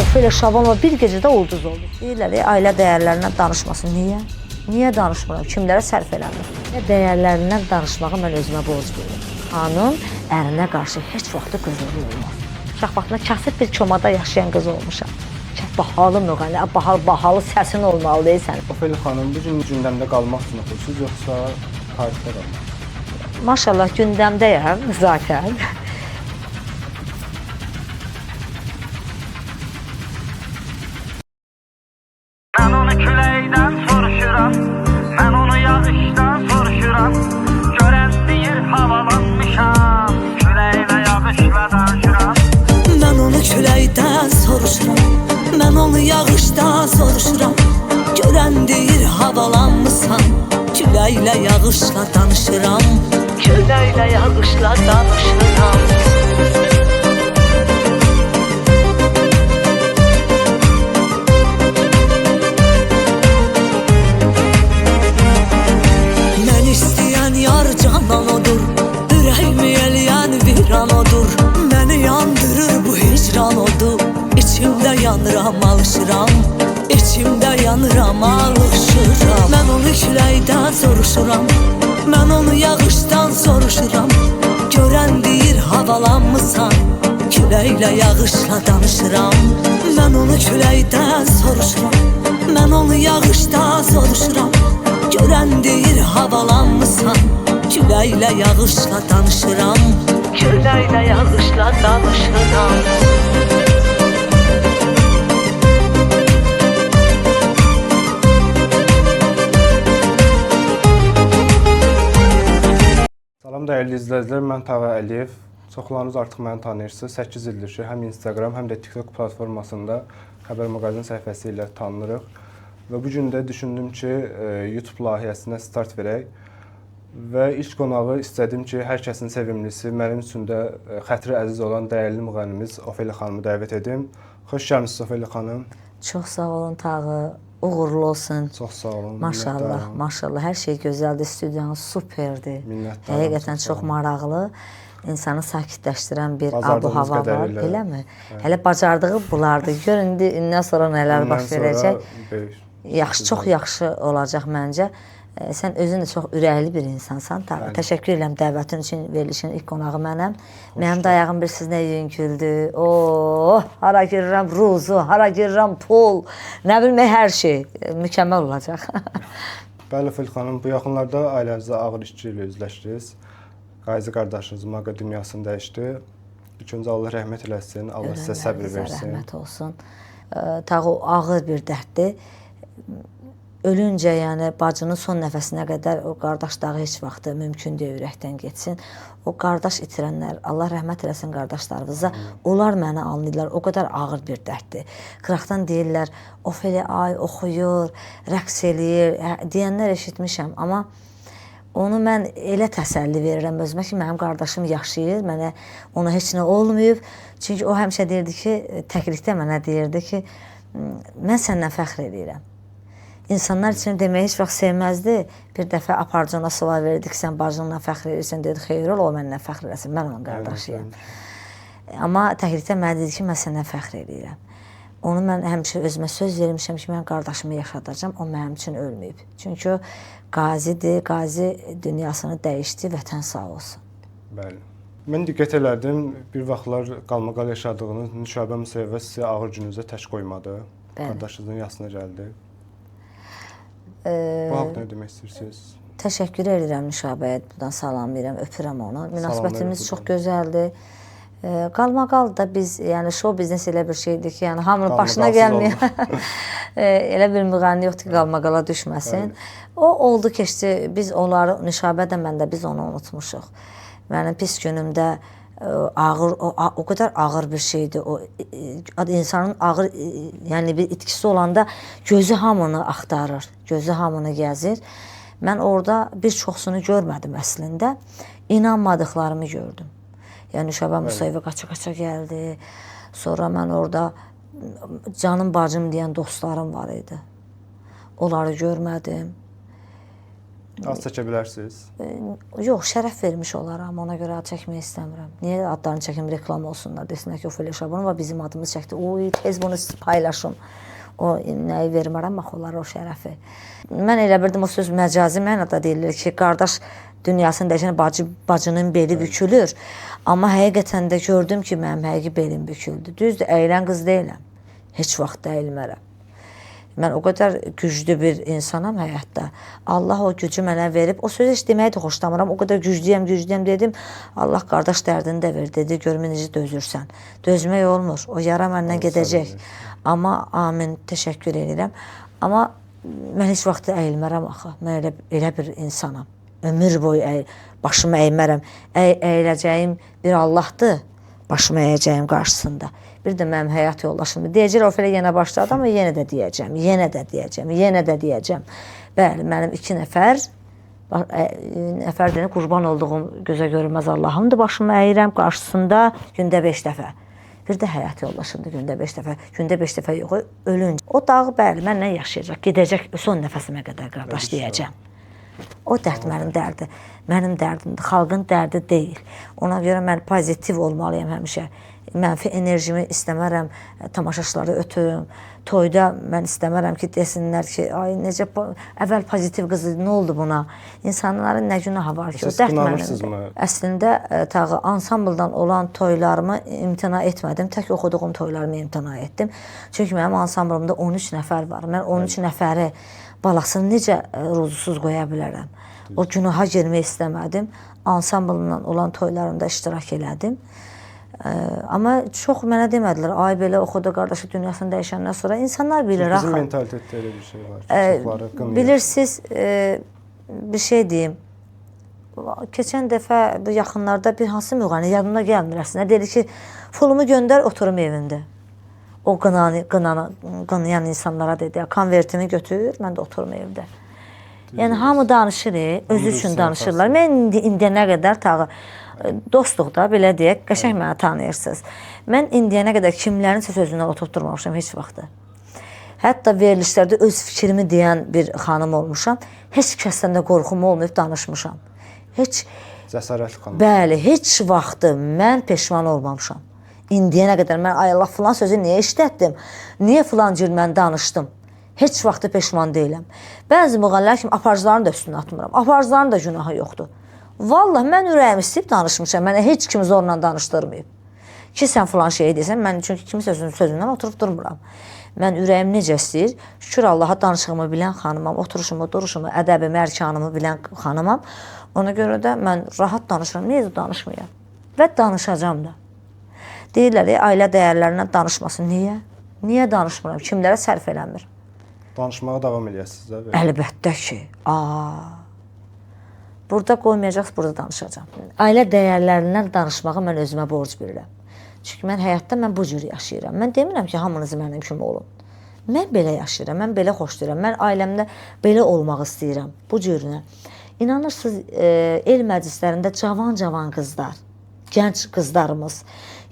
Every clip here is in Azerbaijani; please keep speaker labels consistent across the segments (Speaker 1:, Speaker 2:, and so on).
Speaker 1: Ofelia Şabanova bir gecədə ulduz oldu. Deyirlər, ailə dəyərlərindən danışmasın. Niyə? Niyə danışmıram? Kimlərə sərf eləmir? Dəyərlərindən danışmağı mən özümə borc verirəm. Xanım ərinə qarşı heç vaxt qızılı olmaz. Uşaq vaxtında kasıb bir komada yaşayan qız olmuşam. Bahalı müğənni, bahalı səsin olmalı deyilsən.
Speaker 2: Ofelia xanım, bu gün gündəmdə qalmaq üçün oxuyursunuz, yoxsa tarixdə qalmaq?
Speaker 1: Maşallah gündəmdəyəm zaten.
Speaker 3: Mən onu küləkdən soruşuram, mən onu yağışdan soruşuram. Görən deyir havalanmışam, küləklə yağışla danışıram.
Speaker 4: Mən onu küləkdən soruşuram, mən onu yağışdan soruşuram. Görən deyir havalanmışsan, küləklə yağışla danışıram. Küləklə yağışla danışıram. Mən istəyən yar canan odur, ürəyimi eləyən viran odur. Məni yandırır bu hicran odur, içimdə yanıram, alışıram. İçimdə yanıram, alışıram. Mən onu küləkdən soruşuram, mən onu yağışdan soruşuram. Görən deyir havalanmışsan, küləklə yağışla danışıram. Mən onu küləkdən soruşuram, mən onu yağışdan soruşuram. Görən deyir havalanmışsan, küləklə yağışla danışıram. Küləklə yağışla danışıram.
Speaker 2: Salam dəyərli izləyicilər, mən Tağa Əliyev. Çoxlarınız artıq məni tanıyırsınız. 8 ildir ki, həm Instagram, həm də TikTok platformasında Xəbər Maqazin səhifəsi ilə tanınırıq. Və bu gün də düşündüm ki, YouTube layihəsinə start verək. Və ilk qonağı istədim ki, hər kəsin sevimlisi, mənim üçün də xətri əziz olan dəyərli müğənnimiz Ofelia xanımı dəvət edim. Xoş gəlmisiniz Ofelia xanım.
Speaker 1: Çox sağ olun Tağı. Uğurlu olsun.
Speaker 2: Çox sağ olun.
Speaker 1: Maşallah, maşallah. Hər şey gözəldir. Studiyanız superdir.
Speaker 2: Minnətdaram.
Speaker 1: Həqiqətən çox maraqlı. İnsanı sakitləşdirən bir
Speaker 2: Bacardığınız
Speaker 1: abu-hava var.
Speaker 2: qədərilə.
Speaker 1: Eləmi? Hələ bacardığı bunlardır. Görün indi indən sonra nələr baş verəcək. Yaxşı, çox yaxşı olacaq məncə. Sən özün də çox ürəkli bir insansan. Təşəkkür edirəm dəvətin üçün, verilişin ilk qonağı mənəm. Mənim də ayağım bir sizinlə yüngüldü. Hara girirəm ruzu, hara girirəm pul, nə bilmək hər şey mükəmməl olacaq.
Speaker 2: Bəli Ofelia xanım, bu yaxınlarda ailənizdə ağır işçi ilə üzləşdiniz. Qayızı qardaşınız maqa dünyasını dəyişdi. İlk öncə Allah rəhmət eləsin, Allah sizə səbr versin.
Speaker 1: Rəhmət olsun. Tağı ağır bir dərddir. Ölüncə, yəni bacının son nəfəsinə qədər o qardaş dağı heç vaxt mümkün deyil ürəkdən getsin. O qardaş itirənlər, Allah rəhmət eləsin qardaşlarımıza, onlar məni anlayırlar. O qədər ağır bir dərddir. Qıraqdan deyirlər, Ofelia ay oxuyur, rəqs eləyir, deyənlər eşitmişəm. Amma onu mən elə təsəlli verirəm özümə ki, mənim qardaşım yaşayır, mənə ona heç nə olmayıb. Çünki o həmişə deyirdi ki, təklikdə mənə deyirdi ki, mən səndən fəxr edirəm. İnsanlar üçün demək heç vaxt sevməzdi. Bir dəfə aparıcı ona sual verdi ki, sən bacınla fəxr edirsən, dedi, xeyr ol, o məndən fəxr eləsin, mən onun qardaşıyam. Amma təklikdə mənə dedi ki, mən səndən fəxr edirəm. Onu mən həmişə özümə söz vermişəm ki, mən qardaşımı yaşadacam, o mənim üçün ölməyib. Çünki o qazidir, qazi dünyasını dəyişdi, vətən sağ olsun.
Speaker 2: Bəli. Mən diqqət elədim, bir vaxtlar qalmaqal yaşadığınız Nüşabə Musayeva sizi ağır gününüzdə tək qoymadı. Qardaşınızın yasına gəldi. Bu haqda nə demək istəyirsiniz?
Speaker 1: Təşəkkür edirəm Nüşabəyə, buradan salamlayıram, öpürəm onu. Münasibətimiz çox gözəldir. Qalmaqal da biz, yəni show biznes elə bir şeydir ki, yəni hamının başına gəlməyən elə bir müğənni yoxdur ki, qalmaqala düşməsin. O oldu keçdi, biz onları, Nüşabə də mən də biz onu unutmuşuq. Mənim pis günümdə ağır, o qədər ağır bir şeydir. O insanın ağır, yəni bir itkisi olanda gözü hamını axtarır, gözü hamını gəzir. Mən orada bir çoxsunu görmədim əslində. İnanmadıqlarımı gördüm. Yəni Nüşabə Musayeva qaça-qaça gəldi. Sonra mən orada canım bacım deyən dostlarım var idi. Onları görmədim.
Speaker 2: Az çəkə bilərsiniz.
Speaker 1: Yox, şərəf vermiş olaram, ona görə ad çəkmək istəmirəm. Niyə adlarını çəkim, reklam olsunlar, desinlər ki, Ofeliya Şabanova bizim adımız çəkdi. Oy, tez bunu paylaşım. O nəyi vermərəm, bax, onlara o şərəfi. Mən elə bildim, o söz məcazi mənada deyilir ki, qardaş dünyasını dəyişən bacının beli bükülür. Amma həqiqətən də gördüm ki, mənim həqiqi belim büküldü. Düzdür, əyilən qız deyiləm. Heç vaxt əyilmərəm. Mən o qədər güclü bir insanam həyatda. Allah o gücü mənə verib, o sözü heç deməyi də xoşlamıram. O qədər güclüyəm dedim. Allah qardaş dərdini də ver, dedi, görmə necə dözürsən. Dözmək olmur, o yara məndən gedəcək. Amma amin, təşəkkür edirəm. Amma mən heç vaxt əyilmərəm axı. Mən elə bir insanam. Ömür boyu başımı əymərəm. Əyiləcəyim bir Allahdır, başımı əyəcəyim qarşısında. Bir də mənim həyat yoldaşımdır. Deyəcək, Ofeliya yenə başladı, amma yenə də deyəcəm. Bəli, mənim 2 nəfər deyən qurban olduğum gözə görünməz Allahımdır. Başımı əyirəm qarşısında gündə 5 dəfə. Bir də həyat yoldaşımdır gündə 5 dəfə. Gündə 5 dəfə yox, ölünc. O dağı bəli, mənlə yaşayacaq, gedəcək son nəfəsimə qədər qardaş deyəcəm. O dərd mənim dərdi. Mənim dərdimdir, xalqın dərdi deyil. Ona görə mən pozitiv olmalıyam həmişə. Mənfi enerjimi istəmərəm, tamaşaçıları ötürüm. Toyda mən istəmərəm ki, desinlər ki, ay necə əvvəl pozitiv qızı, nə oldu buna? İnsanların nə günahı var ki, o dərd mənimdir. Əslində, Tağı, ansambldan olan toylarımı imtina etmədim. Tək oxuduğum toylarımı imtina etdim. Çünki mənim ansamblımda 13 nəfər var. Mən 13 nəfəri balasını necə ruzusuz qoya bilərəm? O günaha girmək istəmədim. Ansamblından olan toylarımda iştirak elədim. Amma çox mənə demədilər, ay belə oxudu, qardaşı dünyasını dəyişəndən sonra insanlar bilir axı.
Speaker 2: Bizim mentalitetdə elə bir şey var ki, çoxları qınayır.
Speaker 1: Bilirsiniz, bir şey deyim. Keçən dəfə bu yaxınlarda bir hansı müğəni yadımda gəlmir əslində. Dedi ki, pulumu göndər, oturum evində. O qınayan insanlara dedi, konvertimi götür, mən də oturum evdə. Yəni, hamı danışır, özü üçün danışırlar. Mən indiyənə qədər Tağı, dostluqda, belə deyək, qəşəng mənə tanıyırsınız. Mən indiyənə qədər kimlərinsə sözündən oturtdurmamışam heç vaxtı. Hətta verilişlərdə öz fikrimi deyən bir xanım olmuşam. Heç kəsdən də qorxum olmayıb danışmışam. Heç,
Speaker 2: cəsarətli xanım.
Speaker 1: Bəli, heç vaxtı mən peşman olmamışam. İndiyənə qədər mən ay Allah filan sözü niyə işlətdim? Niyə filan cür mən danışdım? Heç vaxtı peşman deyiləm. Bəzi müğənilər kimi aparıcıların da üstünə atmıram. Aparıcıların da günahı yoxdur. Vallahi mən ürəyimi istəyib danışmışam. Mənə heç kimi zorla danışdırmayıb. Ki, sən filan şeyi deyəsən, mən çünki kimin sözündən oturub durmuram. Mən ürəyim necə istəyir? Şükür Allaha danışığımı bilən xanımam, oturuşumu, duruşumu, ədəbimi, ərkanımı bilən xanımam. Ona görə də mən rahat danışıram. Niyə danışmayam? Və danışacam da. Deyirlər, ailə dəyərlərindən danışmasın. Niyə? Niyə danışmıram? Kimlərə sərf eləmir?
Speaker 2: Danışmağa davam eləyəsiniz.
Speaker 1: Əlbəttə ki. Burada qoymayacaqsınız, burada danışacağam. Ailə dəyərlərindən danışmağı mən özümə borc bilirəm. Çünki mən həyatda bu cür yaşayıram. Mən demirəm ki, hamınız mənim kimi olun. Mən belə yaşayıram, mən belə xoşlayıram. Mən ailəmdə belə olmaq istəyirəm, bu cürünə. İnanırsınız, el məclislərində cavan qızlar, gənc qızlarımız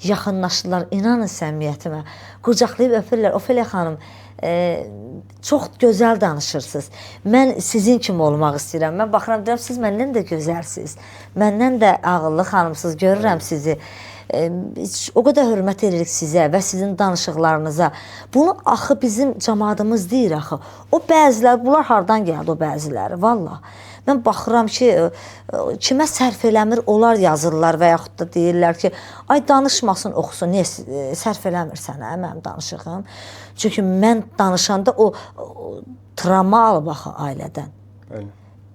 Speaker 1: yaxınlaşırlar, inanın səmimiyyətimə. Qucaqlayıb öpürlər, Ofeliya xanım, çox gözəl danışırsınız. Mən sizin kimi olmaq istəyirəm. Mən baxıram, deyirəm, siz məndən də gözəlsiniz. Məndən də ağıllı xanımsınız, görürəm sizi. O qədər hörmət edirik sizə və sizin danışıqlarınıza. Bunu axı bizim cəmaatımız deyir axı. O bəzilər, bunlar hardan gəldi o bəziləri, valla. Mən baxıram ki, kimə sərf eləmir, onlar yazırlar və yaxud da deyirlər ki, ay danışmasın, oxusun, niyə sərf eləmir sənə, mənim danışığım. Çünki mən danışanda o travma alıb axı ailədən.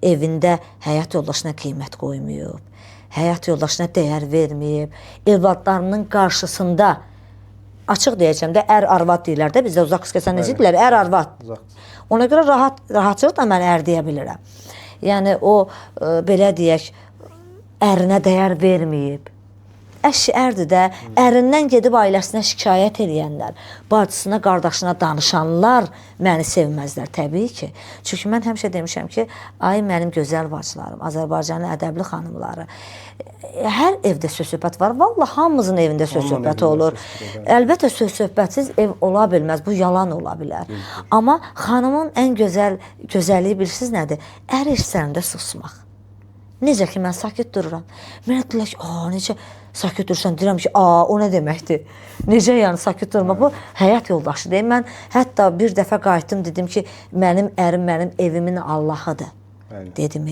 Speaker 1: Evində həyat yoldaşına qiymət qoymayıb, həyat yoldaşına dəyər verməyib, evladlarının qarşısında, açıq deyəcəm də, ər-arvad deyirlər də, bizdə uzaq qıskəsən necə deyirlər, ər-arvad. Ona görə rahatçılıq da mən ər deyə bilirəm. Yəni, o, belə deyək, ərinə dəyər verməyib, Əşi ərdir də, ərindən gedib ailəsinə şikayət edənlər, bacısına, qardaşına danışanlar məni sevməzlər təbii ki. Çünki mən həmişə demişəm ki, ay mənim gözəl bacılarım, Azərbaycanın ədəbli xanımları, hər evdə söz-söhbət var. Vallahi hamımızın evində söz-söhbət olur. Əlbəttə söz-söhbətsiz ev ola bilməz, bu yalan ola bilər. Amma xanımın ən gözəlliyi bilirsiniz nədir? Ər işlərində susmaq. Necə ki, mən sakit dururam. Mənə deyirlər ki, necə sakit durursan? Deyirəm ki, o nə deməkdir? Necə yəni sakit durmaq? Bu həyat yoldaşı deyim. Mən hətta bir dəfə qayıtdım, dedim ki, mənim ərim mənim evimin Allahıdır. Dedim,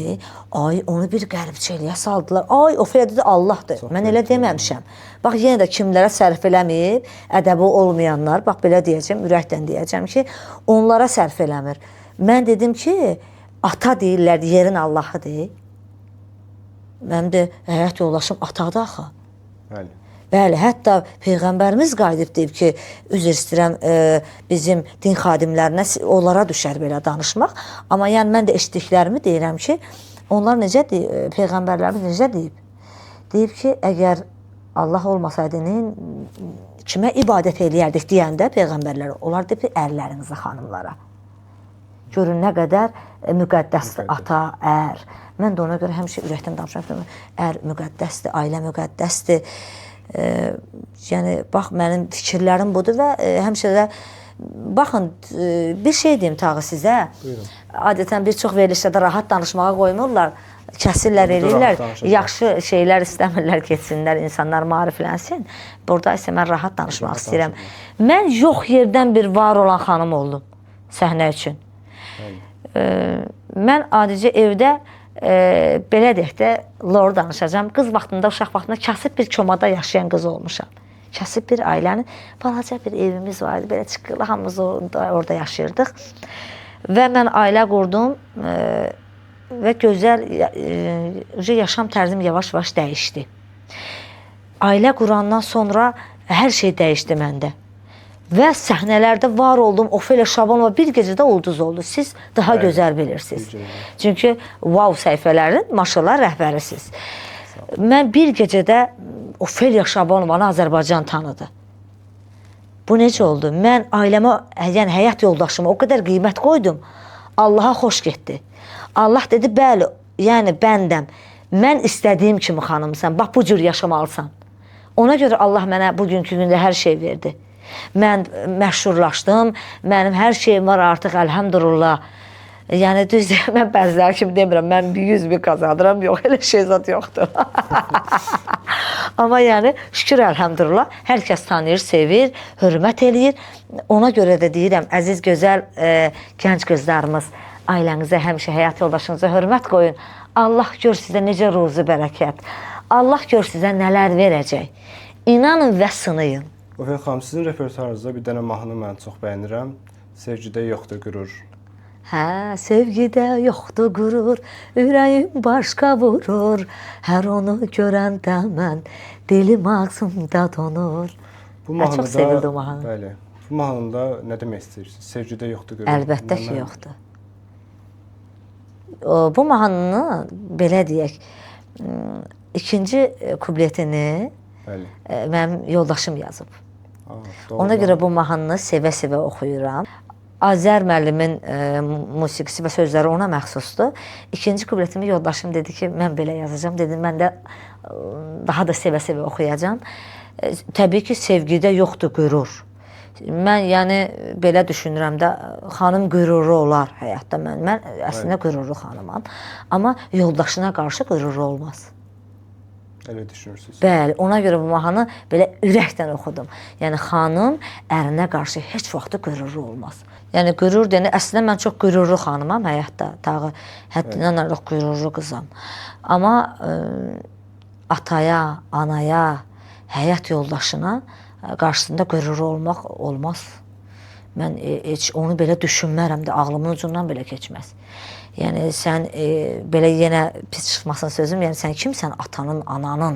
Speaker 1: onu bir qəribçiliyə saldılar. Ofiya dedi, Allahdır. Mən elə deməmişəm. Bax, yenə də kimlərə sərf eləməyib, ədəbi olmayanlar, bax, belə deyəcəm, ürəkdən deyəcəm ki, onlara sərf eləmir. Mən dedim ki, ata deyirlər, yerin Allahıdır. Mənim də həyat yoldaşım atadır axı. Bəli, hətta Peyğəmbərimiz qayıdıb deyib ki, üzr istəyirəm, bizim din xadimlərinə, onlara düşər belə danışmaq. Amma yəni mən də eşitdiklərimi deyirəm ki, onlar necə deyib, Peyğəmbərlərimiz necə deyib? Deyib ki, əgər Allah olmasaydı, kimə ibadət eləyərdik deyəndə Peyğəmbərlər, onlar deyib ki, ərlərinizə, xanımlara. Görün nə qədər müqəddəsdir ata, ər. Mən də ona görə həmişə ürəkdən danışıram. Ər müqəddəsdir, ailə müqəddəsdir. Yəni, bax, mənim fikirlərim budur və həmişə də, baxın, bir şey deyim tağı sizə. Adətən bir çox verilişlərdə rahat danışmağa qoymurlar. Kəsirlər, eləyirlər, yaxşı şeylər istəmirlər, keçsinlər, insanlar maariflənsin. Burada isə mən rahat danışmaq istəyirəm. Mən yox yerdən bir var olan xanım oldum səhnə üçün. Mən adicə evdə belə deyək də, lor danışacağım. Qız vaxtında, uşaq vaxtında kasıb bir komada yaşayan qız olmuşam. Kasıb bir ailənin, balaca bir evimiz var idi, belə çıxılı, hamımız orada yaşayırdıq. Və mən ailə qurdum və gözəl, yaşam tərzim yavaş-yavaş dəyişdi. Ailə qurandan sonra hər şey dəyişdi məndə. Və səhnələrdə var oldum, Ofelia Şabanova bir gecədə ulduz oldu. Siz daha gözəl bilirsiniz. Çünki wow səhifələrin maşallah rəhbərisiz. Mən bir gecədə Ofelia Şabanovanı Azərbaycan tanıdı. Bu necə oldu? Mən ailəmə, yəni həyat yoldaşıma o qədər qiymət qoydum. Allaha xoş getdi. Allah dedi, bəli, yəni bəndəm. Mən istədiyim kimi xanımsan, bax bu cür yaşamalısan. Ona görə Allah mənə bugünkü gündə hər şey verdi. Mən məşhurlaşdım, mənim hər şeyim var artıq, əlhəmdülillah. Yəni, düz mən bəziləri kimi demirəm, mən 100.000 kazandıram, yox, elə şey zat yoxdur. Amma yəni, şükür əlhəmdülillah, hər kəs tanıyır, sevir, hörmət eləyir. Ona görə də deyirəm, əziz, gözəl gənc qızlarımız, ailənizə, həmişə həyat yoldaşınıza hörmət qoyun. Allah gör sizə necə ruzu bərəkət. Allah gör sizə nələr verəcək. İnanın və sınayın.
Speaker 2: Ofelia xanım, sizin repertuarınızda bir dənə mahnı mən çox bəyənirəm. Sevgidə yoxdur qürur.
Speaker 1: Hə, sevgidə yoxdur qürur, ürəyim başqa vurur. Hər onu görəndə mən, dilim ağzımda donur. Çox sevildi o mahnı.
Speaker 2: Bəli. Bu mahnıda nə demək istəyirsiniz? Sevgidə yoxdur qürur.
Speaker 1: Əlbəttə ki, yoxdur. Bu mahnını, belə deyək, ikinci kubletini mənim yoldaşım yazıb. Ona görə bu mahnını sevə-sevə oxuyuram. Azər müəllimin musiqisi və sözləri ona məxsusdur. İkinci kubletimi yoldaşım dedi ki, mən belə yazacağam. Dedim, mən də daha da sevə-sevə oxuyacağam. Təbii ki, sevgidə yoxdur qürur. Mən yəni belə düşünürəm də, xanım qüruru olar həyatda. Mən əslində qürurlu xanımam. Amma yoldaşına qarşı qüruru olmaz.
Speaker 2: Elə düşünürsünüz.
Speaker 1: Bəli, ona görə bu mahnı belə ürəkdən oxudum. Yəni, xanım ərinə qarşı heç vaxtı qürurlu olmaz. Yəni, qürur deyəni, əslində mən çox qürurlu xanımam həyatda. Dağı, həddindən artıq qürurlu qızam. Amma ataya, anaya, həyat yoldaşına qarşısında qürurlu olmaq olmaz. Mən heç onu belə düşünmərəm də, ağlımın ucundan belə keçməz. Yəni, sən belə yenə pis çıxmasın sözüm, yəni sən kimsən? Atanın, ananın,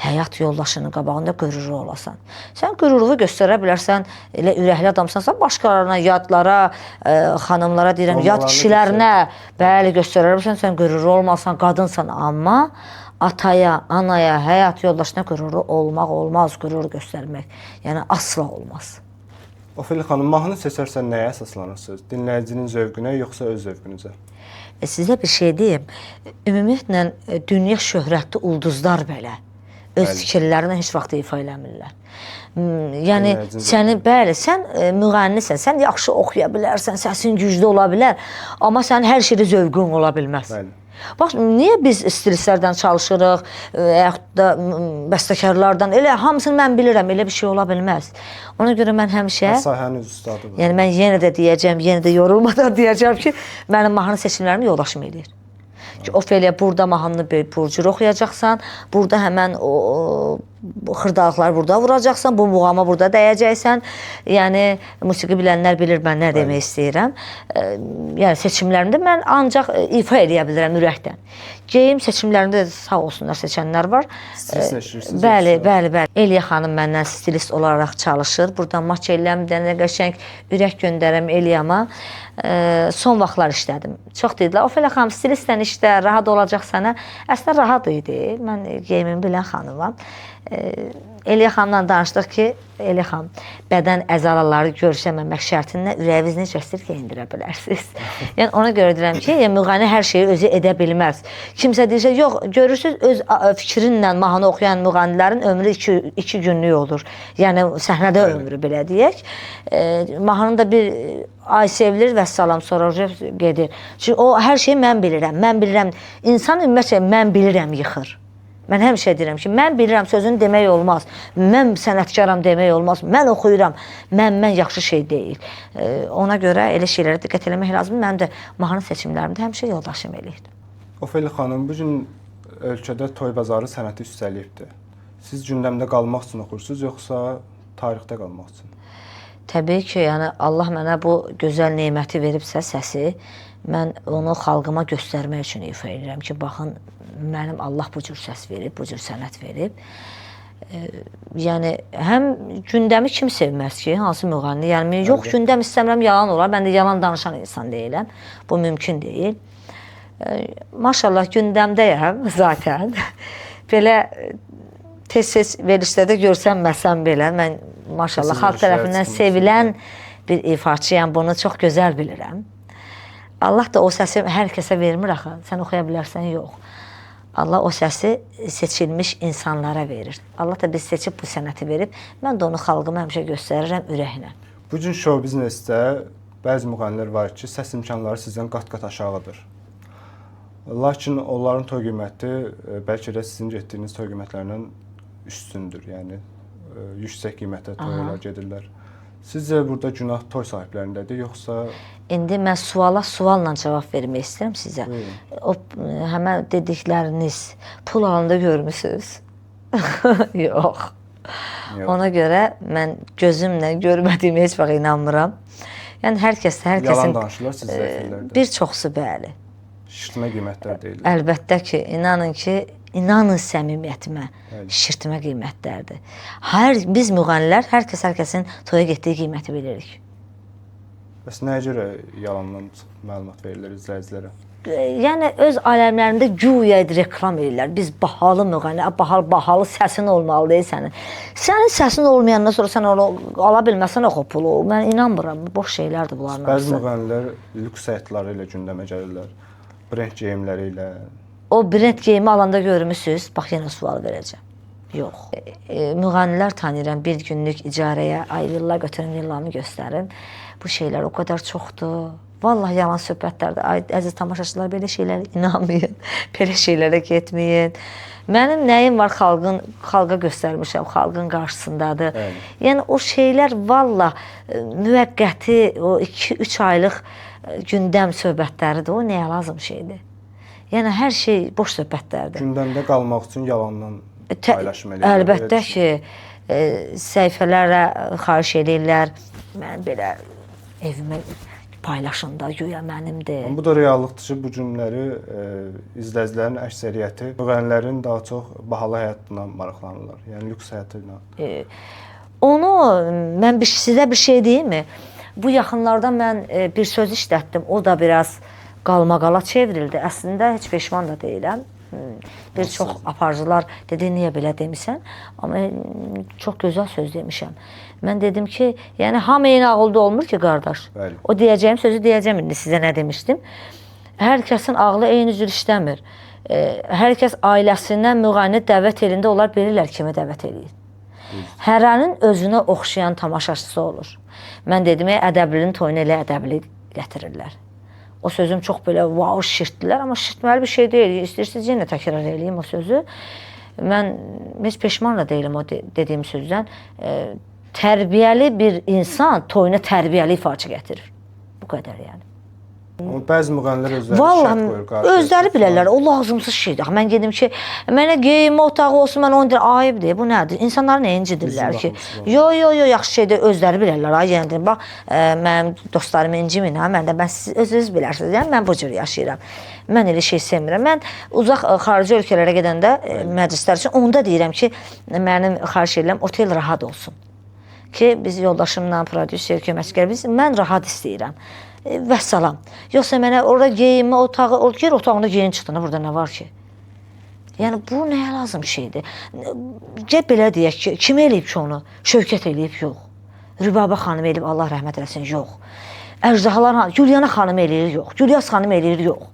Speaker 1: həyat yoldaşının qabağında qürurlu olasan. Sən qürurluğu göstərə bilərsən, elə ürəkli adamsansa, başqalarına, yadlara, xanımlara deyirəm, yad kişilərinə, bəli, göstərə bilərsən, sən qürurlu olmasan, qadınsan. Amma ataya, anaya, həyat yoldaşına qüruru olmaq olmaz, qürur göstərmək. Yəni asla olmaz.
Speaker 2: Ofelia xanım, mahnı seçərsən nəyə əsaslanırsınız? Dinləyicinin zövqünə yoxsa öz zövqünüzə?
Speaker 1: Sizə bir şey deyim. Ümumiyyətlə dünya şöhrətli ulduzlar belə öz fikirlərini heç vaxt ifa eləmirlər. Yəni səni bəli, sən müğənnisən, sən yaxşı oxuya bilərsən, səsin güclü ola bilər, amma sənin hər şeydə zövqün ola bilməz.
Speaker 2: Bəli.
Speaker 1: Bax, niyə biz stilistlərdən çalışırıq, yaxud da bəstəkarlardan, elə hamısını mən bilirəm, elə bir şey ola bilməz. Ona görə mən həmişə,
Speaker 2: Sahənin ustadıdır.
Speaker 1: yəni mən yenə də deyəcəm, yenə də yorulmadan deyəcəm ki, mənim mahnı seçimlərimi yoldaşım eləyir. Ki, Ofelia, burada mahnını bu cür oxuyacaqsan, burada həmən o xırdalıqları burada vuracaqsan, bu muğama burada dəyəcəksən. Yəni, musiqi bilənlər bilir mən nə demək istəyirəm. Yəni, seçimlərimdə mən ancaq ifa eləyə bilirəm ürəkdən. Geyim seçimlərində sağ olsunlar seçənlər var.
Speaker 2: Stilist neşirirsiniz?
Speaker 1: Bəli. Eliya xanım məndən stilist olaraq çalışır. Buradan maçelləm, dənə qəşəng ürək göndərəm Eliyama. Son vaxtlar işlədim. Çox dedilər, Ofelia xanım stilistlə işlə, rahat olacaq sənə. Əslində rahat idi. Mən geyimimi bilən xanımam. Eliya xanımla danışdıq ki, Eliya xanım, bədən əzaları görüşəməmək şərtindən ürəyiniz necə istəyir geyindirə bilərsiniz. Yəni ona görə deyirəm ki, müğənni hər şeyi özü edə bilməz. Kimsə deyirsə, yox, görürsünüz, öz fikrinlə mahnı oxuyan müğənnilərin ömrü 2 günlük olur. Yəni səhnədə ömrü belə deyək. Mahnını da bir ay sevilir və salam sonra gedir. Çünki o hər şeyi mən bilirəm. İnsan ümumiyyətlə mən bilirəm yıxır. Mən həmişə deyirəm ki, mən bilirəm sözünü demək olmaz. Mən sənətkaram demək olmaz. Mən oxuyuram. Mən yaxşı şey deyil. Ona görə elə şeylərə diqqət eləmək lazımdır. Mənim də mahnı seçimlərimdə həmişə yoldaşım eləyir.
Speaker 2: Ofelia xanım, bu gün ölkədə toy bazarı sənəti üstəliyibdir. Siz gündəmdə qalmaq üçün oxursunuz, yoxsa tarixdə qalmaq üçün?
Speaker 1: Təbii ki, yəni Allah mənə bu gözəl neməti veribsə səsi, mən onu xalqıma göstərmək üçün ifa edirəm ki, baxın, mənim Allah bu cür səs verib, bu cür sənət verib. Yəni, həm gündəmi kim sevməz ki, hansı müğənni? Yəni, yox, gündəm istəmirəm, yalan olar. Mən də yalan danışan insan deyiləm. Bu mümkün deyil. Maşallah, gündəmdəyəm zaten. Belə tez-tez verilişlərdə görsənməsəm belə, mən maşallah xalq tərəfindən sevilən bir ifaçıyam, bunu çox gözəl bilirəm. Allah da o səsi hər kəsə vermir axı, sən oxuya bilərsən, yox. Allah o səsi seçilmiş insanlara verir. Allah da biz seçib bu sənəti verib, mən də onu xalqıma həmişə göstərirəm ürəklə.
Speaker 2: Bu gün show biznesdə bəzi müğənnilər var ki, səs imkanları sizdən qat-qat aşağıdır. Lakin onların toy qiyməti bəlkə də sizin getdiyiniz toy qiymətlərindən üstündür. Yəni, yüksək qiymətə toylar gedirlər. Sizcə burada günah toy sahiblərindədir, yoxsa...
Speaker 1: İndi mən sualla cavab vermək istəyirəm sizə. O, həmən dedikləriniz pul alanda görmüsünüz? Yox. Ona görə mən gözümlə görmədiyimə heç vaxt inanmıram. Yəni, hər kəsin...
Speaker 2: Yalan danışırlar siz zəfirlərdə?
Speaker 1: Bir çoxsu bəli.
Speaker 2: Şişirtmə qiymətlər deyil.
Speaker 1: Əlbəttə ki, inanın səmimiyyətimə, şişirtmə qiymətlərdir. Biz müğənnilər, hər kəsin toya getdiyi qiyməti bilirik.
Speaker 2: Bəs nəyə görə yalandan məlumat verilir izləyicilərə?
Speaker 1: Yəni, öz aləmlərində güya reklam edirlər. Biz bahalı müğənni, bahalı səsin olmalıdır sənin. Sənin səsin olmayandan sonra sən onu ala bilməsən o pulu. Mən inanmıram, boş şeylərdir bunların hamısı.
Speaker 2: Bəzi müğənnilər lüks həyatları ilə gündəmə gəlirlər, brend geyimləri ilə.
Speaker 1: O brend geyimi alanda görmüsünüz, bax yenə sual verəcəm. Yox. Müğənnilər tanıyıram, bir günlük icarəyə ayrılırlar, götürün villamı göstərin. Bu şeylər o qədər çoxdur. Vallahi yalan söhbətlərdir. Əziz tamaşaçılar, belə şeylərə inanmayın, belə şeylərə getməyin. Mənim nəyim var xalqa göstərmişəm, xalqın qarşısındadır. Yəni o şeylər vallahi müvəqqəti, o 2-3 aylıq gündəm söhbətləridir, o nəyə lazım şeydir. Yəni hər şey boş söhbətlərdir.
Speaker 2: Gündəmdə qalmaq üçün yalandan paylaşım edirlər.
Speaker 1: Əlbəttə ki, səhifələrə xahiş edirlər, mən belə evimə paylaşımda güya mənimdir.
Speaker 2: Bu da reallıqdır ki, bu günləri izləyicilərin əksəriyyəti müğənnilərin daha çox bahalı həyatla maraqlanırlar. Yəni lüks həyatıyla.
Speaker 1: Onu mən sizə bir şey deyim mi? Bu yaxınlarda mən bir söz işlətdim. O da biraz qalmaqala çevrildi. Əslində heç peşman da deyiləm. bir çox aparıcılar dedi, niyə belə demisən? Amma çox gözəl söz demişəm. Mən dedim ki, yəni hamı eyni ağılda olmur ki, qardaş.
Speaker 2: Bəli.
Speaker 1: O deyəcəyim sözü deyəcəm, indi sizə nə demişdim? Hər kəsin ağlı eyni cür işləmir. Hər kəs ailəsindən müğənni dəvət elində, onlar bilirlər kimi dəvət eləyir. Hərənin özünə oxşayan tamaşaçısı olur. Mən dedim, ədəblinin toyunu elə ədəbli gətirirlər. O sözüm çox belə wow şişirtdilər, amma şişirtməli bir şey deyil. İstəyirsiniz yenə təkrar eləyim o sözü. Mən heç peşman da deyiləm o dediyim sözdən. Tərbiyəli bir insan toyuna tərbiyəli ifaçı gətirir. Bu qədər yəni.
Speaker 2: Amma bəzi müğənnilər özləri şərt
Speaker 1: Vallahi
Speaker 2: qoyur.
Speaker 1: özləri bilərlər, o lazımsız şeydir. Mən dedim ki, mənə geyinmə otağı olsun, mən onu deyir, ayıbdır, bu nədir? İnsanlar nə incidirlər ki? Yo, yaxşı şeydir, özləri bilərlər. Ay, yəni, bax, mənim dostlarım incimin, mən də siz özünüz bilərsiniz, yəni mən bu cür yaşayıram. Mən elə şey sevmirəm. Mən uzaq xarici ölkələrə gedəndə məclislər üçün onda deyirəm ki, mənim xahiş edirəm, otel rahat olsun. Ki, biz yoldaşımla, prodüser, köməkçilər, mən rahat istəyirəm. Vəssalam. Yoxsa mənə orada geyinmə otağı, gir otağında geyin çıxdığında burada nə var ki? Yəni, bu nəyə lazım şeydir? Gəl belə deyək ki, kim eləyib ki onu? Şövkət eləyib, yox. Rübabə xanım eləyib, Allah rəhmət eləsin, yox. Əjdahalar, Gülyana xanım eləyir, yox. Gülyaz xanım eləyir, yox.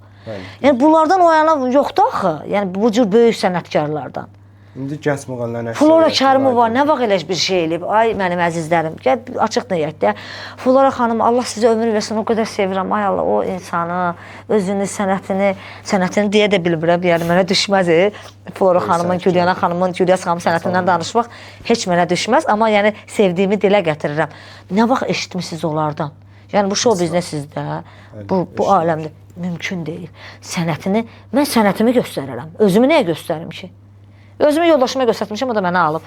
Speaker 1: Yəni, bunlardan o yana yoxdur axı. Yəni, bu cür böyük sənətkarlardan.
Speaker 2: İndi gənc müğənnilərin
Speaker 1: Flora Kərimova nə vaxt elə bir şey eləyib? Ay, mənim əzizlərim, gəl açıq deyək də. Flora xanım, Allah sizə ömür versin, o qədər sevirəm. Ay Allah, o insanı, özünü, sənətini deyə də bilmirəm. Yəni, mənə düşməz. Flora xanımın, Gülyana xanımın, Gülyaz xanımın sənətindən danışmaq heç mənə düşməz. Amma yəni, sevdiyimi dilə gətirirəm. Nə vaxt eşitmişsiniz onlardan? Yəni, bu show biznesizdə, bu aləmdə mümkün deyil. Sənətini, mən sənətimi göstərirəm. Özümü nəyə göstərim ki? Özümü yoldaşıma göstərmişəm, o da mənə alıb.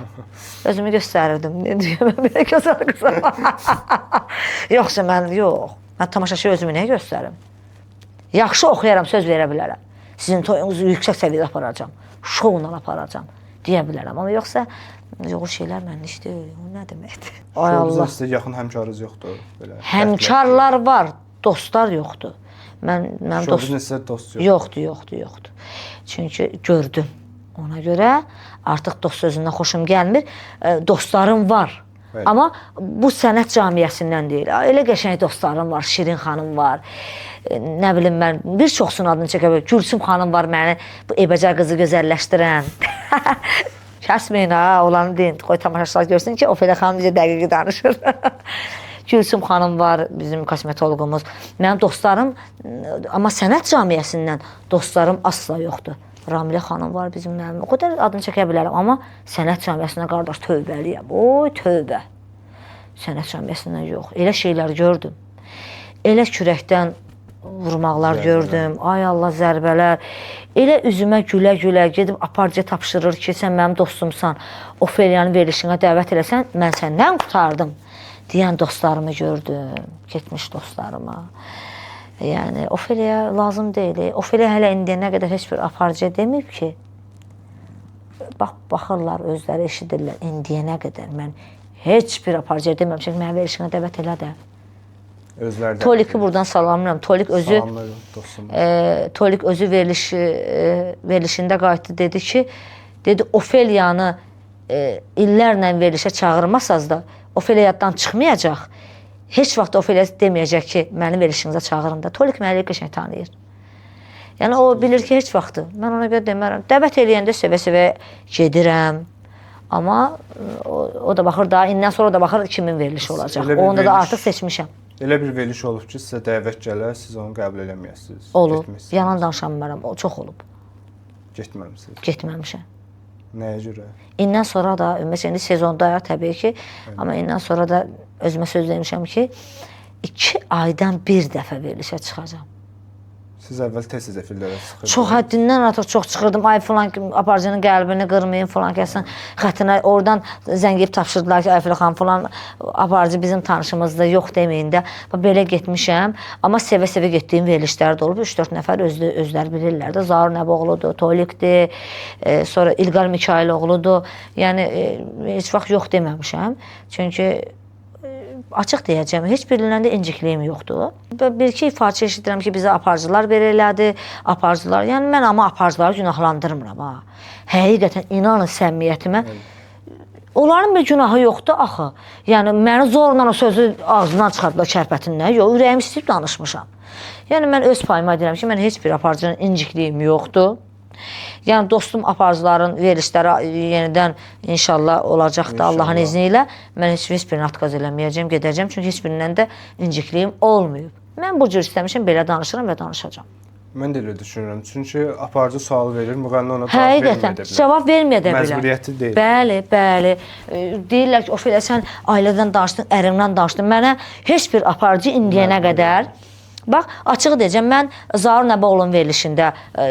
Speaker 1: Özümü göstərirdim. Ne deyəm, mən belə gözəl qızım. Yoxsa mən, yox. Mən tamaşaçı özümü nəyə göstərim? Yaxşı oxuyaram, söz verə bilərəm. Sizin toyunuzu yüksək səviyyədə aparacam. Şovla aparacam, deyə bilərəm. Amma yoxsa, o şeylər mənlik iş deyil. O nə deməkdir? Ay Allah.
Speaker 2: Sizə yaxın həmkarınız yoxdur?
Speaker 1: Həmkarlar var, dostlar yoxdur.
Speaker 2: Şov biznesdə dost yoxdur?
Speaker 1: Yoxdur. Çünki gördüm. Ona görə artıq dost sözündən xoşum gəlmir. Dostlarım var. Evet. Amma bu sənət camiyyəsindən deyil. Elə qəşəng dostlarım var. Şirin xanım var. Nə bilim mən, bir çoxsun adını çəkə bilir. Gülsüm xanım var məni, bu ebəcər qızı gözəlləşdirən. Kəsməyin ha, olanı deyin. Qoy tamaşaçılar görsün ki, Ofelia xanım bizə dəqiqi danışır. Gülsüm xanım var, bizim kosmetologumuz. Mənim dostlarım, amma sənət camiyyəsindən dostlarım asla yoxdur. Ramilə xanım var bizim mənim. O qədər adını çəkə bilərəm. Amma sənət camiyyəsindən qardaş tövbəliyəm. Oy, tövbə. Sənət camiyyəsindən yox. Elə şeylər gördüm. Elə kürəkdən vurmaqlar gördüm. Ay Allah, zərbələr. Elə üzümə gülə-gülə gedib aparıcıya tapşırır ki, sən mənim dostumsan. Ofeliyanın verilişinə dəvət eləsən, mən səndən qurtardım. Deyən dostlarımı gördüm. Getmiş dostlarıma. Yəni, Ofelia lazım deyil. Ofelia hələ indiyənə qədər heç bir aparıcıya deməyib ki, baxırlar, özləri eşidirlər. İndiyənə qədər mən heç bir aparıcıya deməmişəm, mənə verilişinə dəvət elə də. Toliki buradan salamlayıram. Tolik özü verilişində qayıtdı, dedi ki, Ofeliyanı illərlə verilişə çağırmasaz da, Ofelia yaddan çıxmayacaq. Heç vaxt Ofelia deməyəcək ki, mənim verilişinizə çağırın da. Tolik məni qəşəng tanıyır. Yəni, o bilir ki, heç vaxtı. Mən ona görə demərəm. Dəvət eləyəndə sevə-sevə gedirəm. Amma o da baxır, daha indən sonra da baxır kimin verilişi olacaq. Onda da artıq seçmişəm.
Speaker 2: Elə bir veriliş olub ki, sizə dəvət gələr, siz onu qəbul eləməyəsiniz.
Speaker 1: Olub. Yalan danışan bilmərəm. O çox olub.
Speaker 2: Getməmisiniz?
Speaker 1: Getməmişəm.
Speaker 2: Nəyə görə?
Speaker 1: İndən sonra da, ümumiyyətlə, sezondayıq təbii ki, amma indən sonra da özümə söz demişəm ki, 2 aydan bir dəfə verilişə çıxacam.
Speaker 2: Siz əvvəl tez-tez efirlərə çıxırdınız.
Speaker 1: Çox həddindən artıq çox çıxırdım. Ay filan aparıcının qəlbini qırmayın, filan kəsin xəttinə. Oradan zəngib tapşırdılar ki, ay filan filan aparıcı bizim tanışımızda, yox deməyin də. Belə getmişəm. Amma sevə-sevə getdiyim verilişlər də olub. 3-4 nəfər özləri bilirlər də. Zaur Nəboğludur, Tolikdir, sonra İlqar Mikailoğludur. Yəni, heç vaxt yox deməmişəm. Çünki açıq deyəcəm, heç birindən də incikliyim yoxdur. Bir-iki ifaçə eşidirəm ki, bizə aparıcılar belə elədi, aparıcılar. Yəni mən amma aparıcıları günahlandırmıram ha. Həqiqətən inanın səmimiyyətimə. Onların bir günahı yoxdur axı. Yəni məni zorla o sözü ağzından çıxartdılar kərpətindən. Yox, ürəyim istəyib danışmışam. Yəni mən öz payıma deyirəm ki, mən heç bir aparıcının incikliyim yoxdur. Yəni dostum aparıcıların verilişləri yenidən inşallah olacaqdır Allahın izni ilə. Mən heç birini atqaz eləməyəcəm, gedəcəm. Çünki heç birindən də incikliyim olmayıb. Mən bu cür istəmişəm, belə danışıram və danışacağam.
Speaker 2: Mən də elə düşünürəm. Çünki aparıcı sual verir, müğənni ona cavab verməyə də bilər.
Speaker 1: Cavab verməyə də bilər.
Speaker 2: Məcburiyyəti deyil.
Speaker 1: Bəli, bəli. Deyirlər ki, o filə sən ailədən danışdın, ərimdən danışdın. Mənə heç bir aparıcı indiyənə qədər bax, açıq deyəcəm, mən Zaur Nəbəoğlu'nun verilişində,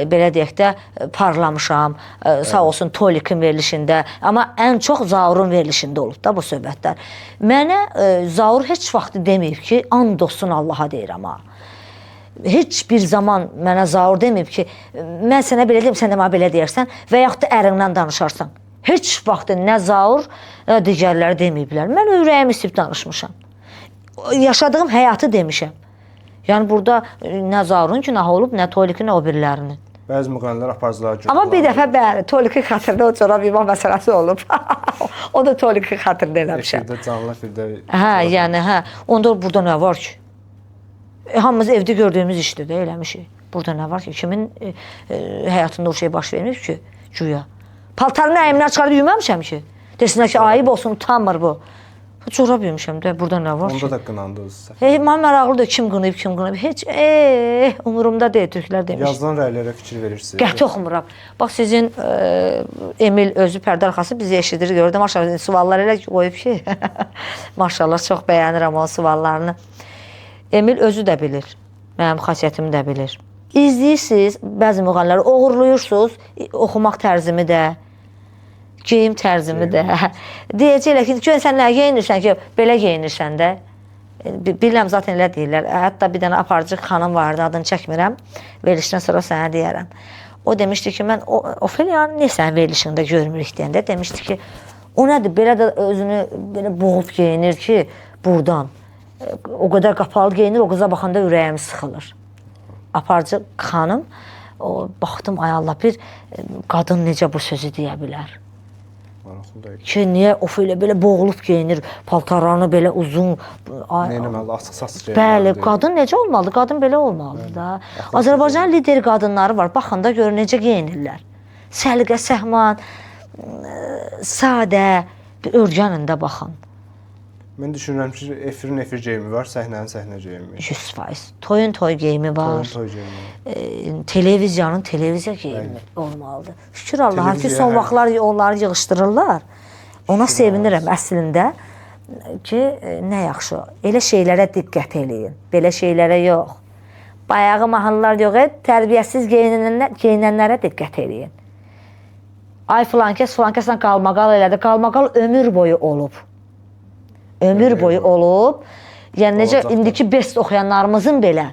Speaker 1: belə deyək də, parlamışam. Sağ olsun Tolikin verilişində. Amma ən çox Zaurun verilişində olub da bu söhbətlər. Mənə Zaur heç vaxt deməyib ki, and olsun Allaha deyirəm ha. Heç bir zaman mənə Zaur deməyib ki, mən sənə belə deyim, sən də mənə belə deyərsən və yaxud da ərindən danışarsan. Heç vaxt nə Zaur, nə digərləri deməyiblər. Mən ürəyimi istəyib danışmışam. Yaşadığım həyatı demişəm. Yəni burada nə Zaurun günahı olub, nə Tolikin, nə o birilərinin.
Speaker 2: Bəzi müğənnilər aparıcılara günahlar.
Speaker 1: Amma bir dəfə bəli, Tolikin xatirinə o çorab yuma məsələsi olub. O da Tolikin xatirinə eləmişəm.
Speaker 2: Efirdə, canlı efirdə.
Speaker 1: Hə, yəni hə. Onda burada nə var ki? Hamımız evdə gördüyümüz işdir də eləmişik. Burada nə var ki? Kimin həyatında o şey baş vermir ki? Güya. Paltarını əyimdən çıxarıb yumamışam ki. Desinlər ki, ayıb olsun, utanmır bu. Çorab yemişəm də, burada nə var ki?
Speaker 2: Onda da qınandı özü səhv.
Speaker 1: Mən maraqlıdır, kim qınayıb, kim qınayıb. Heç, umurumda deyil, türklər demiş.
Speaker 2: Yazılan rəylərə fikir verirsiniz.
Speaker 1: Qəti oxumuram. Bax, sizin Emil özü pərdə arxası bizi eşidir, gördüm. Maşallah, suallar elə qoyub ki, maşallah, çox bəyənirəm o suallarını. Emil özü də bilir, mənim xasiyyətimi də bilir. İzləyirsiniz, bəzi müğənniləri oğurluyursunuz, oxumaq tərzimi də, geyim tərzimi də. Deyəcəklər ki, sən nə geyinirsən ki, belə geyinirsən də. Bilirəm, zaten elə deyirlər. Hətta bir dənə aparıcı xanım vardı, adını çəkmirəm. Verilişdən sonra sənə deyərəm. O demişdi ki, mən Ofeliyanı niyə sənin verilişində görmürük deyəndə, demişdi ki, o nədir, belə də özünü belə boğub geyinir ki, buradan. O qədər qapalı geyinir, o qıza baxanda ürəyim sıxılır. Aparıcı xanım, baxdım, ay Allah, bir qadın necə bu sözü deyə bilər. Ki, niyə Ofelia belə boğulub geyinir, paltarlarını belə uzun.
Speaker 2: Neynəməli, açıq-saçıq geyinir.
Speaker 1: Bəli, qadın necə olmalıdır? Qadın belə olmalıdır da. Azərbaycanın lider qadınları var, baxın da görün necə geyinirlər. Səliqə, səhman, sadə, bir örgənində baxın.
Speaker 2: Mən düşünürəm ki, efirin efir geyimi var, səhnənin səhnə geyimi.
Speaker 1: 100%. Toyun toy geyimi var.
Speaker 2: Toyun toy geyimi.
Speaker 1: Televiziyanın televiziya geyimi olmalıdır. Şükür Allaha ki, son vaxtlar onları yığışdırırlar. Ona sevinirəm əslində ki, nə yaxşı. Elə şeylərə diqqət eləyin. Belə şeylərə yox. Bayağı mahnılar yox, tərbiyəsiz geyinənlərə diqqət eləyin. Ay filankəslə qalmaqal elədi. Qalmaqal ömür boyu olub. Ömür boyu olub. Yəni necə indiki best oxuyanlarımızın belə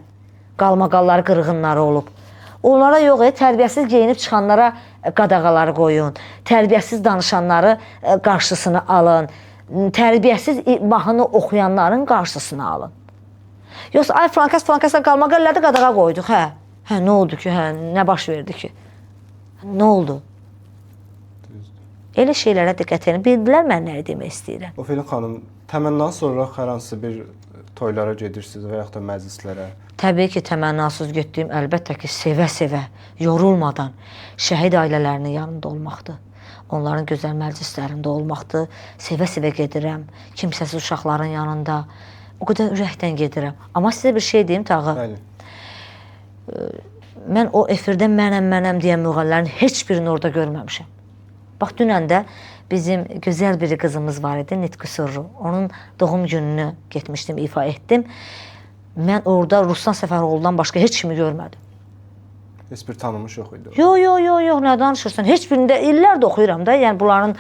Speaker 1: qalmaqalları, qırğınları olub. Onlara yox, tərbiyəsiz geyinib çıxanlara qadağaları qoyun. Tərbiyəsiz danışanları qarşısını alın. Tərbiyəsiz mahnı oxuyanların qarşısını alın. Yoxsa ay filankəslə qalmaqal elədi, qadağa qoyduq, hə. Hə, nə oldu ki, hə, nə baş verdi ki? Nə oldu? Elə şeylərə diqqət edin. Bildilər mən nə demək istəyirəm.
Speaker 2: Ofelia xanım, təmənnadan sonra hər hansı bir toylara gedirsiniz və yaxud da məclislərə?
Speaker 1: Təbii ki, təmənnasız getdiyim əlbəttə ki, sevə-sevə, yorulmadan şəhid ailələrinin yanında olmaqdır. Onların gözəl məclislərində olmaqdır. Sevə-sevə gedirəm. Kimsəsiz uşaqların yanında. O qədər ürəkdən gedirəm. Amma sizə bir şey deyim, Tağı.
Speaker 2: Bəli.
Speaker 1: Mən o efirdə mənəm deyən müğənnilərin heç birini orada görməmişəm. Bax, dünən də bizim gözəl bir qızımız var idi, Nitqi Sırru. Onun doğum gününü getmişdim, ifa etdim. Mən orada Ruslan Səfəroğlu'dan başqa heç kimi görmədim.
Speaker 2: Heç bir tanımış yox idi.
Speaker 1: Yox, nə danışırsan? Heç birində illərdə oxuyuram da. Yəni bunların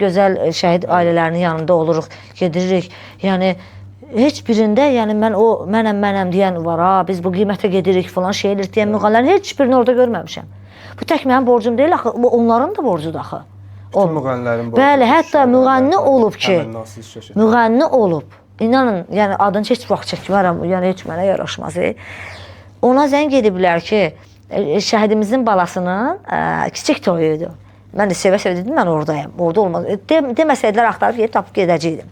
Speaker 1: gözəl şəhid ailələrinin yanında oluruq, gedirik. Yəni heç birində, yəni mən o mənəm deyən var, biz bu qiymətə gedirik falan şeylər deyən müğənnilərin heç birini orada görməmişəm. Bu tək mənim borcum deyil axı, bu onların da borcudur axı.
Speaker 2: Bütün müğənnilərin borcudur.
Speaker 1: Bəli, hətta müğənni olub ki, müğənni olub. İnanın, yəni adını heç vaxt çəkmərəm, yəni heç mənə yaraşmaz. Ona zəng ediblər ki, şəhidimizin balasının kiçik toyuydu. Mən də sevə-sevə dedim, mən oradayım. Orada olmaz. Deməsəydilər axtarıb gedib tapıb gedəcəydim.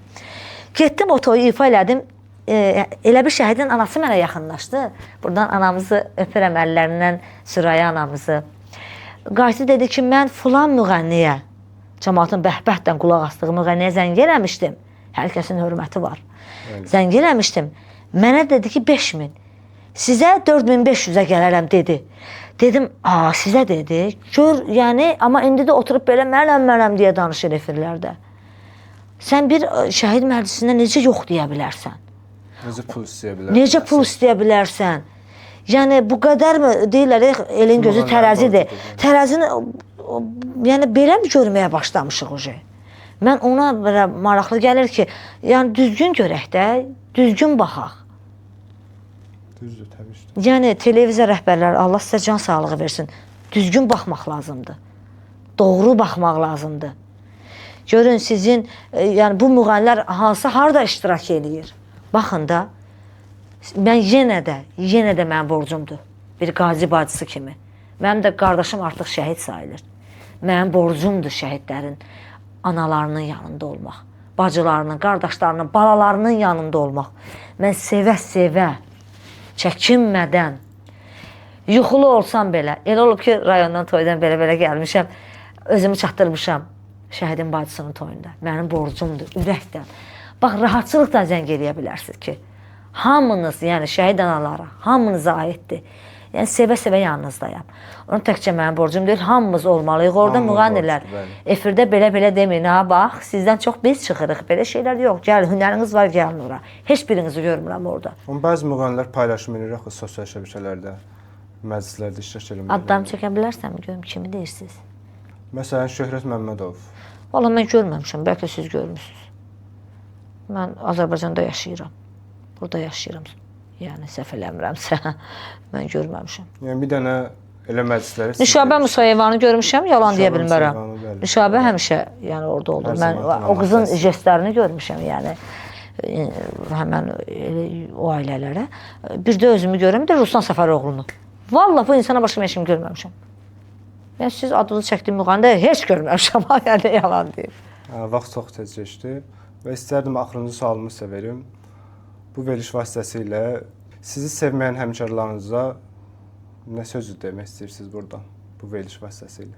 Speaker 1: Getdim o toyu ifa elədim. Elə bir şəhidin anası mənə yaxınlaşdı. Buradan anamızı öpürəm əllərindən, Süraya anamızı. Qayıtdı dedi ki, mən filan müğənniyə, cəmaatın bəhbəhdən qulaq asdığı müğənniyə zəng eləmişdim. Hər kəsin hörməti var. Zəng eləmişdim. Mənə dedi ki, 5000. Sizə 4500-ə gələrəm dedi. Dedim, sizə dedi. Gör, yəni, amma indi də oturub belə mənəm deyə danışır efirlərdə. Sən bir şəhid məclisinə necə yox deyə bilərsən?
Speaker 2: Necə pul istəyə bilərsən?
Speaker 1: Necə pul istəyə bilərsən? Yəni, bu qədər mi deyirlər, elin gözü tərəzidir. Tərəzini, yəni, belə mi görməyə başlamışıq oje? Mən ona belə maraqlı gəlir ki, yəni, düzgün görək də, düzgün baxaq.
Speaker 2: Düzdür, təbii ki.
Speaker 1: Yəni, televiziya rəhbərləri, Allah sizə can sağlığı versin, düzgün baxmaq lazımdır. Doğru baxmaq lazımdır. Görün, sizin, yəni, bu müğənilər harada iştirak eləyir? Baxın da, mən yenə də mənim borcumdur. Bir qazi bacısı kimi. Mənim də qardaşım artıq şəhid sayılır. Mənim borcumdur şəhidlərin analarının yanında olmaq. Bacılarının, qardaşlarının, balalarının yanında olmaq. Mən sevə-sevə, çəkinmədən, yuxulu olsam belə, elə olub ki, rayondan, toydan belə gəlmişəm, özümü çatdırmışam şəhidin bacısının toyunda. Mənim borcumdur, ürəkdən. Bax, rahatçılıqdan zəng eləyə bilərsiniz ki, hamınız, yəni şəhid analara, hamınıza aiddir. Yəni, sevə-sevə yanınızdayam. Onun təkcə mənim borcum deyil, hamımız olmalıyıq. Orada müğənnilər efirdə belə deməyin, bax, sizdən çox biz çıxırıq, belə şeylər yox. Gəl, hünəriniz var, gəlin ora. Heç birinizi görmürəm orada.
Speaker 2: Bəzi müğənnilər paylaşım edir axı sosial şəbəkələrdə, məclislərdə iştirak eləmək.
Speaker 1: Adlarını çəkə bilərsənmi, görüm, kimi deyirsiniz?
Speaker 2: Məsələn, Şöhrət Məmmədov.
Speaker 1: Valla, mən görməmişəm, bəlkə siz görmüşsünüz. Mən Azərbaycanda yaşayıram, burada yaşayıram. Yəni, səhv eləmirəmsə, mən görməmişəm.
Speaker 2: Yəni, bir dənə elə məclisləri...
Speaker 1: Nişabə Musayevanı görmüşəm, yalan deyə bilmərəm. Nişabə həmişə orada oldu. Mən o qızın jestlərini görmüşəm, yəni, həmən o ailələrə. Bir də özümü görürəm, bir də Ruslan Səfəroğlunu. Valla, bu insana başqa mən şimdi görməmişəm. Yəni, siz adını çəkdiyim müğəndə heç görməmişəm, yəni, yalan deyil.
Speaker 2: Vaxt çox tez keçdi və istərdim axırıncı sualımı sizə verim. Bu veriliş vasitəsilə sizi sevməyən həmkarlarınıza nə sözü demək istəyirsiniz buradan, bu veriliş vasitəsilə?